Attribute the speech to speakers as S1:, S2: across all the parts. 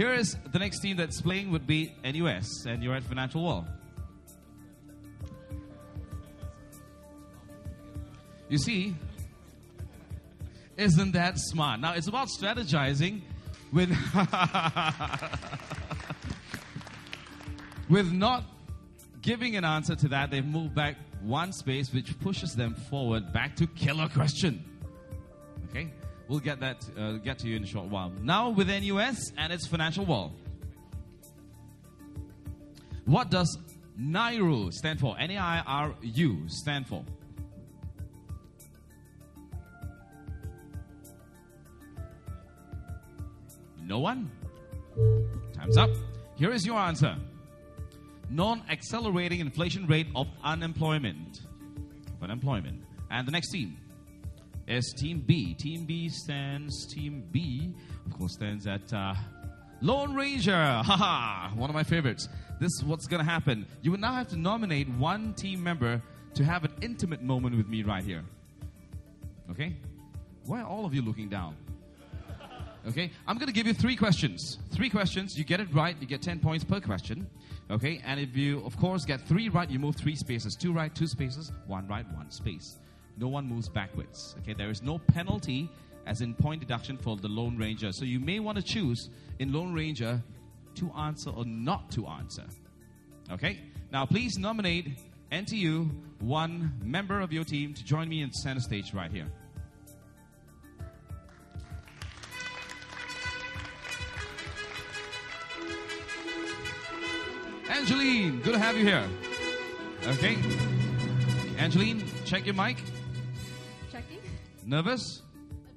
S1: Here is the next team that's playing would be NUS, and you're at Financial Wall. You see, isn't that smart? Now, it's about strategizing with, with not giving an answer to that. They've moved back one space, which pushes them forward back to killer question. Okay? We'll get to you in a short while. Now with NUS and its Financial Wall. What does NAIRU stand for? N-A-I-R-U stand for? No one? Time's up. Here is your answer. Non-accelerating inflation rate of unemployment. And the next team is Team B. Team B, of course, stands at Lone Ranger. Haha, one of my favorites. This is what's going to happen. You will now have to nominate one team member to have an intimate moment with me right here. Okay? Why are all of you looking down? Okay? I'm going to give you 3 questions. 3 questions. You get it right, you get 10 points per question. Okay? And if you, of course, get 3 right, you move 3 spaces. 2 right, 2 spaces. 1 right, 1 space. No one moves backwards. Okay, there is no penalty, as in point deduction, for the Lone Ranger. So you may want to choose in Lone Ranger to answer or not to answer. Okay, now please nominate NTU one member of your team to join me in center stage right here. Angeline, good to have you here. Okay, Angeline, check your mic.
S2: Checking.
S1: Nervous?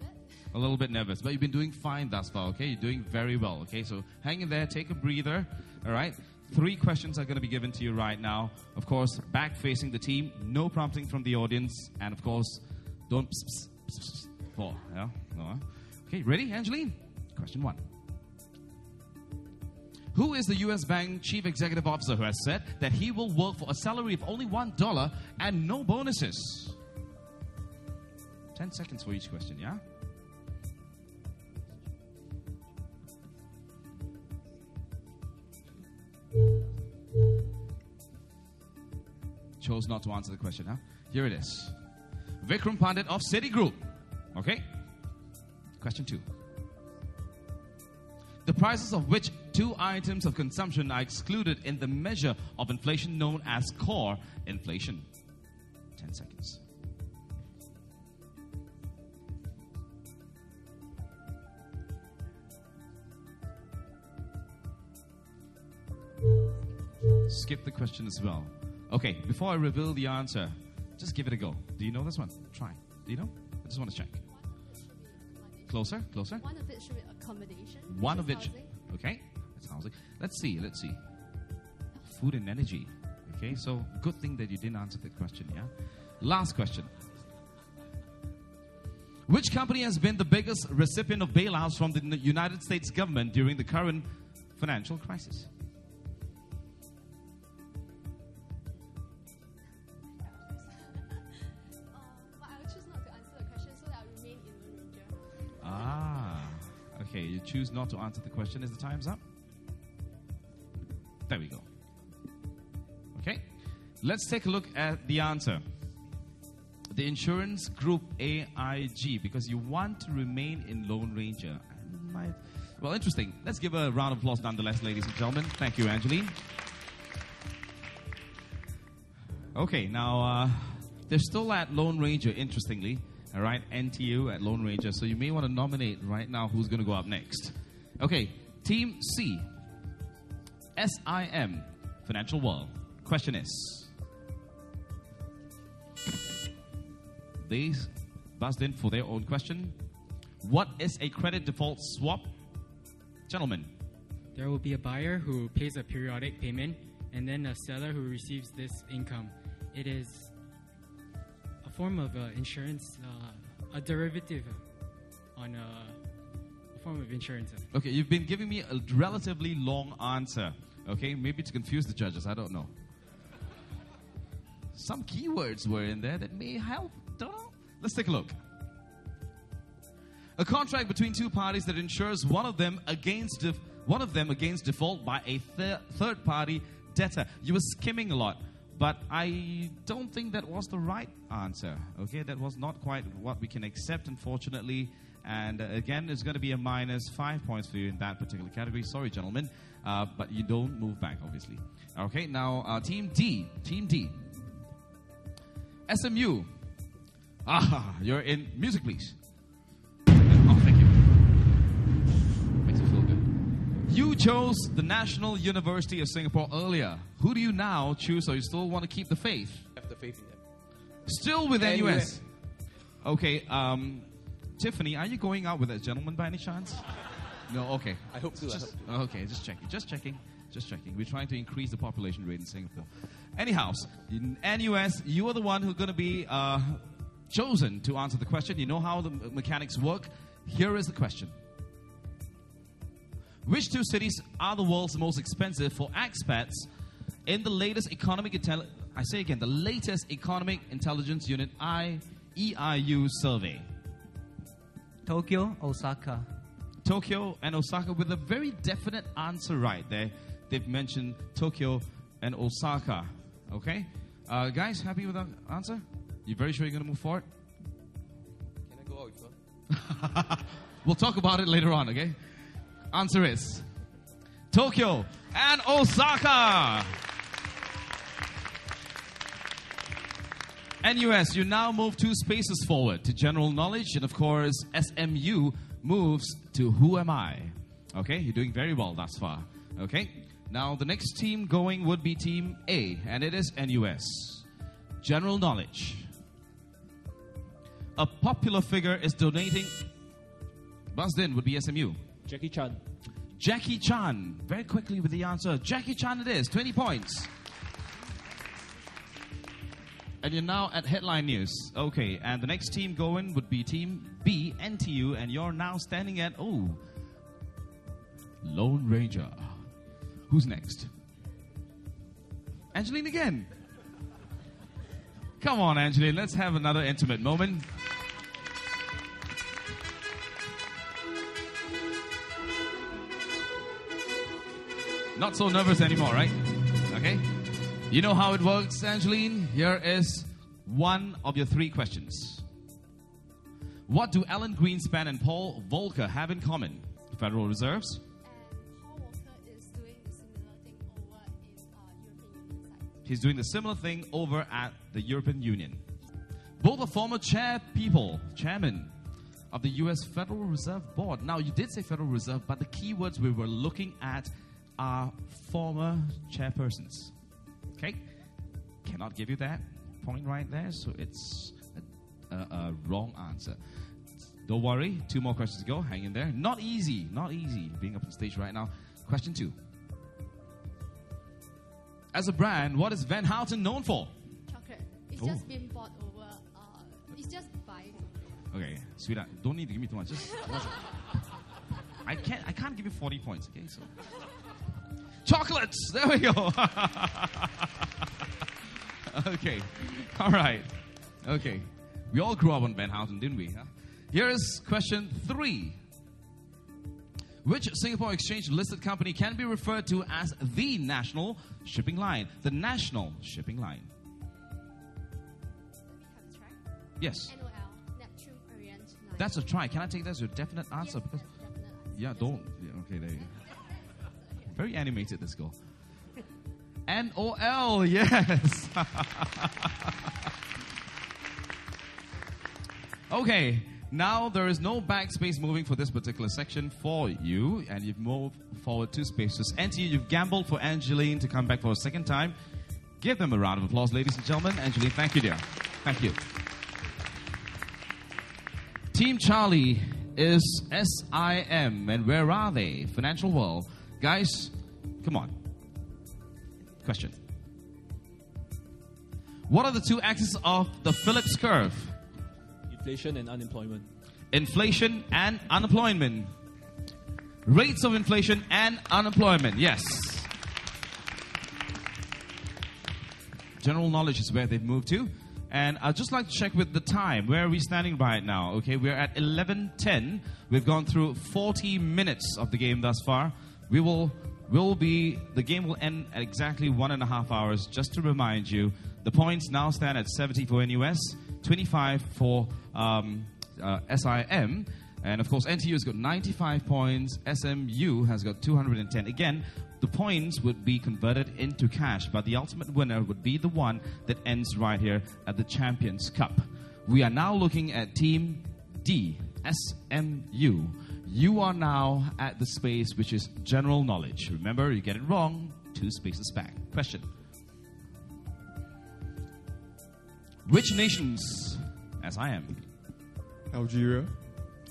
S2: A bit.
S1: A little bit nervous, but you've been doing fine thus far, okay? You're doing very well, okay? So hang in there, take a breather, all right? 3 questions are going to be given to you right now. Of course, back facing the team, no prompting from the audience, and of course, don't fall. Yeah? No. Okay, ready, Angeline? Question 1. Who is the U.S. Bank Chief Executive Officer who has said that he will work for a salary of only $1 and no bonuses? 10 seconds for each question, yeah? Chose not to answer the question, huh? Here it is. Vikram Pandit of Citigroup. Okay? Question 2. The prices of which 2 items of consumption are excluded in the measure of inflation known as core inflation? 10 seconds. Skip the question as well. Okay, before I reveal the answer, just give it a go. Do you know this one? Try. Do you know? I just want to check. Closer, closer.
S2: One of it should be accommodation.
S1: One of it. Okay, that's housing. Let's see. Food and energy. Okay, so good thing that you didn't answer the question, yeah? Last question. Which company has been the biggest recipient of bailouts from the United States government during the current financial crisis? Okay, you choose not to answer the question. Is the time's up? There we go. Okay, let's take a look at the answer. The insurance group AIG, because you want to remain in Lone Ranger. Well, interesting. Let's give a round of applause nonetheless, ladies and gentlemen. Thank you, Angeline. Okay, now they're still at Lone Ranger, interestingly. All right, NTU at Lone Ranger. So you may want to nominate right now who's going to go up next. Okay, Team C, SIM, Financial World. Question is, they buzzed in for their own question. What is a credit default swap? Gentlemen.
S3: There will be a buyer who pays a periodic payment and then a seller who receives this income. It is a form of insurance, a derivative on a form of insurance.
S1: Okay, you've been giving me a relatively long answer. Okay, maybe to confuse the judges, I don't know. Some keywords were in there that may help, don't know. Let's take a look. A contract between 2 parties that insures one of them against One of them against default by a third-party debtor. You were skimming a lot, but I don't think that was the right answer. Okay, that was not quite what we can accept, unfortunately. And again, it's going to be a minus 5 points for you in that particular category. Sorry, gentlemen, but you don't move back, obviously. Okay, now Team D. Team D. SMU. You're in music, please. Oh, thank you. Makes me feel good. You chose the National University of Singapore earlier. Who do you now choose, or you still want to keep the faith?
S4: I have the faith in them.
S1: Still with NUS. Okay, Tiffany, are you going out with that gentleman by any chance? No, okay.
S4: I hope so.
S1: Okay, just checking. Just checking. We're trying to increase the population rate in Singapore. Anyhow, in NUS, you are the one who's going to be chosen to answer the question. You know how the mechanics work. Here is the question. Which two cities are the world's most expensive for expats in the latest the latest Economic Intelligence Unit EIU survey?
S5: Tokyo, Osaka.
S1: Tokyo and Osaka, with a very definite answer right there. They've mentioned Tokyo and Osaka. Okay? Guys, happy with that answer? You very sure you're going to move forward?
S4: Can I go out with her?
S1: We'll talk about it later on, okay? Answer is Tokyo and Osaka. NUS, you now move 2 spaces forward to general knowledge, and of course, SMU moves to who am I? Okay, you're doing very well thus far. Okay, now the next team going would be Team A, and it is NUS. General knowledge. A popular figure is donating. Buzzed in would be SMU.
S4: Jackie Chan.
S1: Jackie Chan. Very quickly with the answer. Jackie Chan it is. 20 points. And you're now at headline news. Okay, and the next team going would be Team B, NTU, and you're now standing at, Lone Ranger. Who's next? Angeline again. Come on, Angeline, let's have another intimate moment. Not so nervous anymore, right? Okay. You know how it works, Angeline? Here is one of your 3 questions. What do Alan Greenspan and Paul Volcker have in common? Federal Reserves.
S2: And Paul Walker is doing the similar thing over in European Union side.
S1: He's doing the similar thing over at the European Union. Both are former chairman of the U.S. Federal Reserve Board. Now, you did say Federal Reserve, but the keywords we were looking at are former chairpersons. Okay? Cannot give you that point right there, so it's a wrong answer. Don't worry, 2 more questions to go. Hang in there. Not easy being up on stage right now. Question 2. As a brand, what is Van Houten known for?
S2: Chocolate. It's just been bought over. It's just buying.
S1: Okay, sweetheart, don't need to give me too much. Just I can't give you 40 points. Okay, so chocolates. There we go. Okay, all right. Okay, we all grew up on Van Houten, didn't we? Huh? Here is question 3. Which Singapore Exchange listed company can be referred to as the national shipping line? The national shipping line.
S2: Let me have a try.
S1: Yes.
S2: NOL, Neptune Orient Line.
S1: That's a try. Can I take that as your definite answer?
S2: Yes,
S1: Because
S2: that's a definite answer.
S1: yeah, don't. Yeah, okay, there you go. Very animated, this girl. NOL, yes. Okay, now there is no backspace moving for this particular section for you, and you've moved forward 2 spaces. NTU, you've gambled for Angeline to come back for a second time. Give them a round of applause, ladies and gentlemen. Angeline, thank you, dear. Thank you. Team Charlie is SIM, and where are they? Financial world. Guys, come on. Question. What are the 2 axes of the Phillips curve?
S4: Inflation and unemployment.
S1: Inflation and unemployment. Rates of inflation and unemployment. Yes. General knowledge is where they've moved to. And I'd just like to check with the time. Where are we standing right now? Okay, we're at 11:10. We've gone through 40 minutes of the game thus far. The game will end at exactly 1.5 hours. Just to remind you, the points now stand at 70 for NUS, 25 for SIM, and of course NTU has got 95 points, SMU has got 210. Again, the points would be converted into cash, but the ultimate winner would be the one that ends right here at the Champions Cup. We are now looking at Team D, SMU. You are now at the space which is general knowledge. Remember, you get it wrong, 2 spaces back. Question. Which nations, as I am?
S6: Algeria.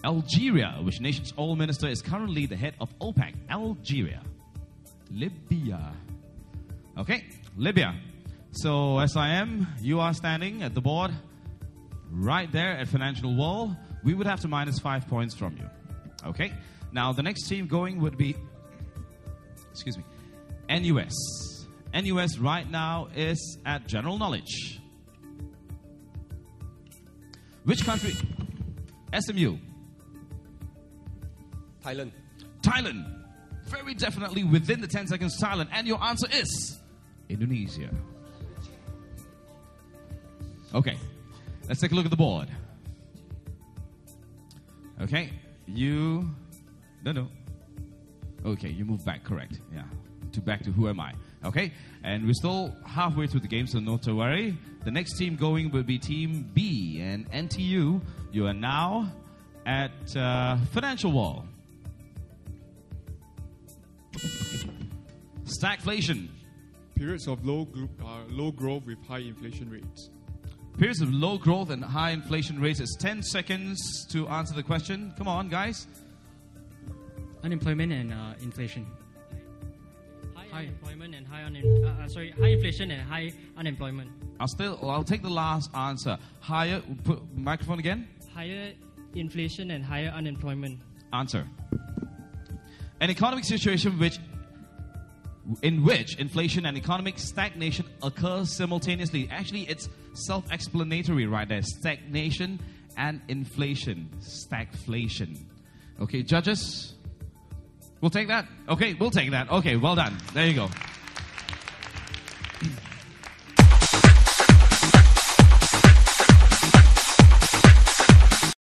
S1: Algeria. Which nation's oil minister is currently the head of OPEC? Algeria. Libya. Okay, Libya. So, SIM, you are standing at the board right there at Financial Wall. We would have to minus 5 points from you. Okay, now the next team going would be, NUS. NUS right now is at general knowledge. Which country? SMU.
S4: Thailand.
S1: Thailand. Very definitely within the 10 seconds, Thailand. And your answer is Indonesia. Okay, let's take a look at the board. Okay, no. Okay, you move back, correct. Yeah, back to who am I. Okay, and we're still halfway through the game, so not to worry. The next team going will be Team B, and NTU, you are now at Financial Wall. Stagflation.
S6: Periods of low growth with high inflation rates.
S1: Periods of low growth and high inflation rates. It's 10 seconds to answer the question. Come on, guys.
S3: Unemployment and inflation.
S7: High employment and high inflation and high unemployment.
S1: I'll take the last answer. Higher. Put microphone again.
S7: Higher inflation and higher unemployment.
S1: Answer. An economic situation in which inflation and economic stagnation occurs simultaneously. Actually, it's self-explanatory right there. Stagnation and inflation. Stagflation. Okay, judges? We'll take that? Okay, we'll take that. Okay, well done. There you go.